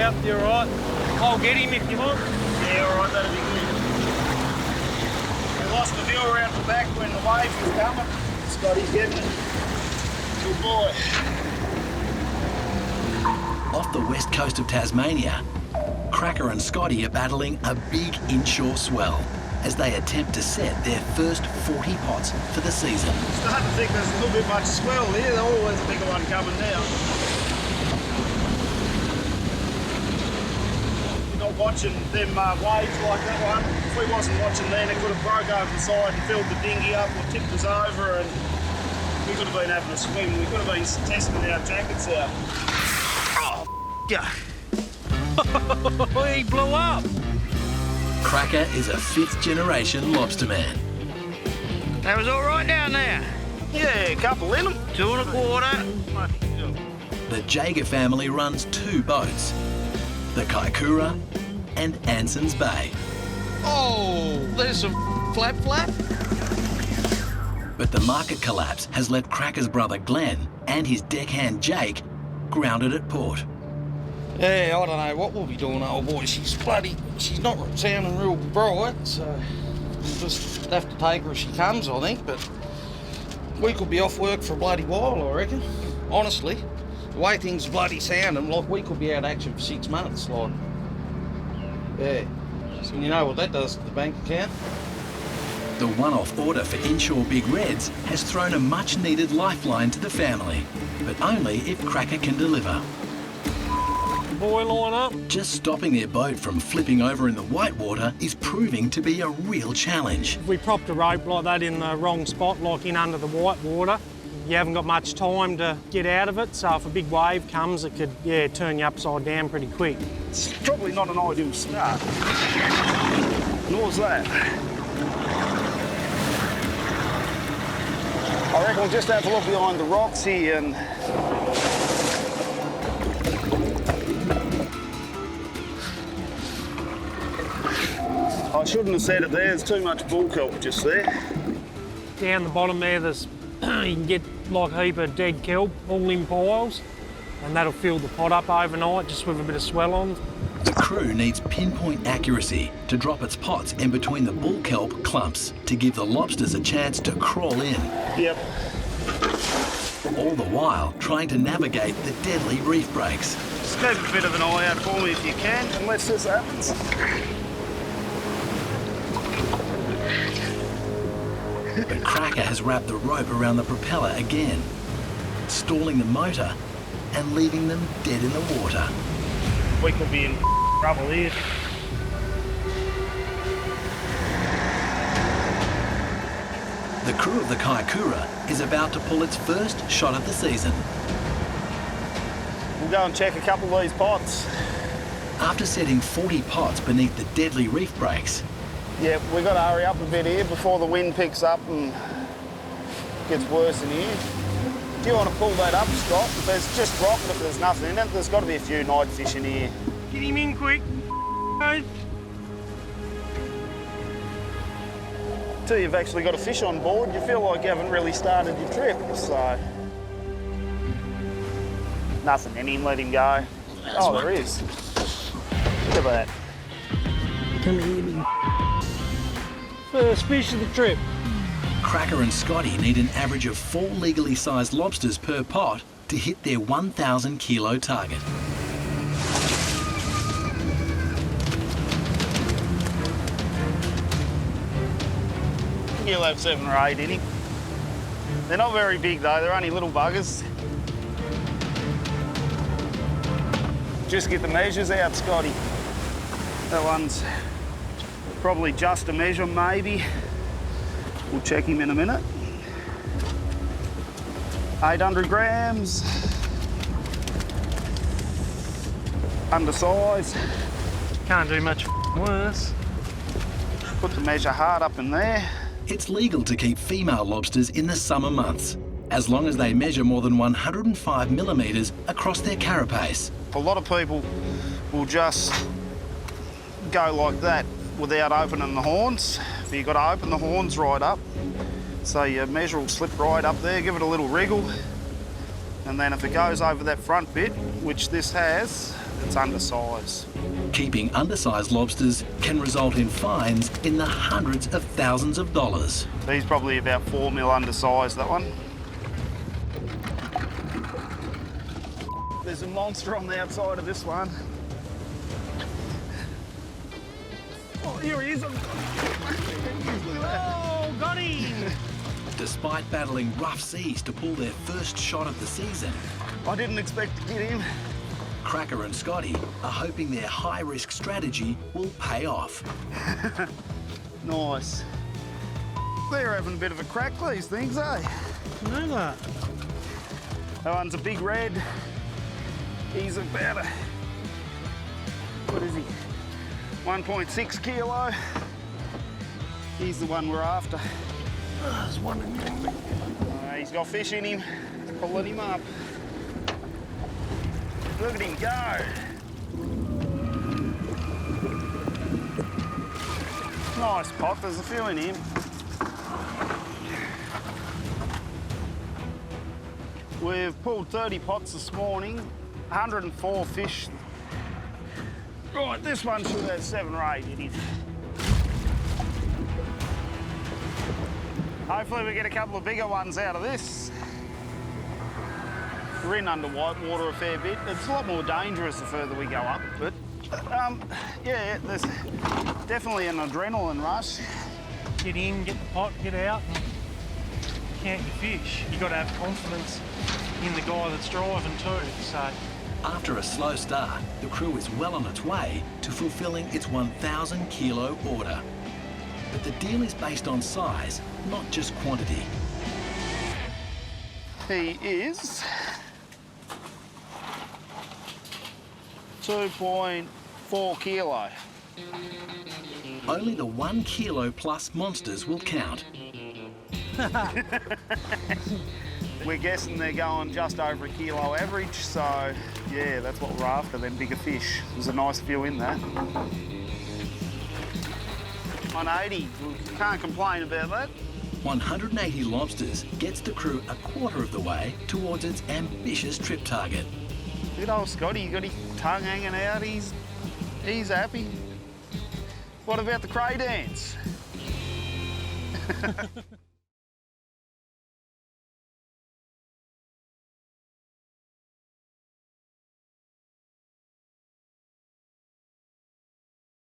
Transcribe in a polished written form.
Yep, you're right. I'll get him if you want. Yeah, all right, that'll be good. We lost the view around the back when the wave was coming. Scotty's getting it. Good boy. Off the west coast of Tasmania, Cracker and Scotty are battling a big inshore swell as they attempt to set their first 40 pots for the season. Starting to think there's a little bit much swell here. There's always a bigger one coming down. You're not watching them waves like that one. If we wasn't watching then, it could have broke over the side and filled the dinghy up or tipped us over, and we could have been having a swim. We could have been testing our jackets out. Yeah. He blew up. Cracker is a fifth-generation lobster man. That was all right down there. Yeah, a couple in them. 2 1/4. The Jaeger family runs 2 boats, the Kaikoura and Anson's Bay. Oh, there's some flap. But the market collapse has left Cracker's brother Glenn and his deckhand Jake grounded at port. Yeah, I don't know what we'll be doing, old boy. She's not sounding real bright, so we'll just have to take her as she comes, I think. But we could be off work for a bloody while, I reckon. Honestly, the way things are bloody sounding, like we could be out of action for 6 months, like. Yeah. And you know what that does to the bank account? The one-off order for inshore big reds has thrown a much-needed lifeline to the family, but only if Cracker can deliver. Boy line up. Just stopping their boat from flipping over in the whitewater is proving to be a real challenge. If we propped a rope like that in the wrong spot, like in under the white water, you haven't got much time to get out of it, so if a big wave comes, it could, turn you upside down pretty quick. It's probably not an ideal start. Nor's that. I reckon we'll just have a look behind the rocks here and... I shouldn't have said it there, there's too much bull kelp just there. Down the bottom there, there's you can get like a heap of dead kelp, all in piles, and that'll fill the pot up overnight just with a bit of swell on. The crew needs pinpoint accuracy to drop its pots in between the bull kelp clumps to give the lobsters a chance to crawl in. Yep. All the while trying to navigate the deadly reef breaks. Just keep a bit of an eye out for me if you can, unless this happens. But Cracker has wrapped the rope around the propeller again, stalling the motor and leaving them dead in the water. We could be in trouble here. The crew of the Kaikoura is about to pull its first shot of the season. We'll go and check a couple of these pots. After setting 40 pots beneath the deadly reef breaks, Yeah, we've got to hurry up a bit here before the wind picks up and gets worse in here. Do you want to pull that up, Scott? If there's just rock, if there's nothing in it, there's got to be a few night fish in here. Get him in quick. Till you've actually got a fish on board, you feel like you haven't really started your trip, so... Nothing in him, let him go. Oh, there is. Look at that. Come here, big. First fish of the trip. Cracker and Scotty need an average of 4 legally sized lobsters per pot to hit their 1,000 kilo target. He'll have 7 or 8 in him. They're not very big though, they're only little buggers. Just get the measures out, Scotty. That one's probably just a measure, maybe. We'll check him in a minute. 800 grams. Undersized. Can't do much worse. Put the measure hard up in there. It's legal to keep female lobsters in the summer months, as long as they measure more than 105 millimetres across their carapace. A lot of people will just go like that without opening the horns. But you've got to open the horns right up. So your measure will slip right up there, give it a little wriggle. And then if it goes over that front bit, which this has, it's undersized. Keeping undersized lobsters can result in fines in the hundreds of thousands of dollars. He's probably about 4 mil undersized, that one. There's a monster on the outside of this one. Oh, here he is. Oh, got him! Despite battling rough seas to pull their first shot of the season, I didn't expect to get him. Cracker and Scotty are hoping their high-risk strategy will pay off. Nice. They're having a bit of a crack, these things, eh? I know that. That one's a big red. He's about a... What is he? 1.6 kilo. He's the one we're after. There's one in there. He's got fish in him. Pulling him up. Look at him go. Nice pot, there's a few in him. We've pulled 30 pots this morning, 104 fish. Right, this one should have 7 or 8 in it. Hopefully we get a couple of bigger ones out of this. We're in under white water a fair bit. It's a lot more dangerous the further we go up, but yeah, there's definitely an adrenaline rush. Get in, get the pot, get out, and count your fish. You've got to have confidence in the guy that's driving too, so. After a slow start, the crew is well on its way to fulfilling its 1,000 kilo order. But the deal is based on size, not just quantity. He is 2.4 kilo. Only the 1 kilo plus monsters will count. We're guessing they're going just over a kilo average, so yeah, that's what we're after, them bigger fish. There's a nice few in there. 180, we can't complain about that. 180 lobsters gets the crew a quarter of the way towards its ambitious trip target. Good old Scotty, got his tongue hanging out, he's happy. What about the cray dance?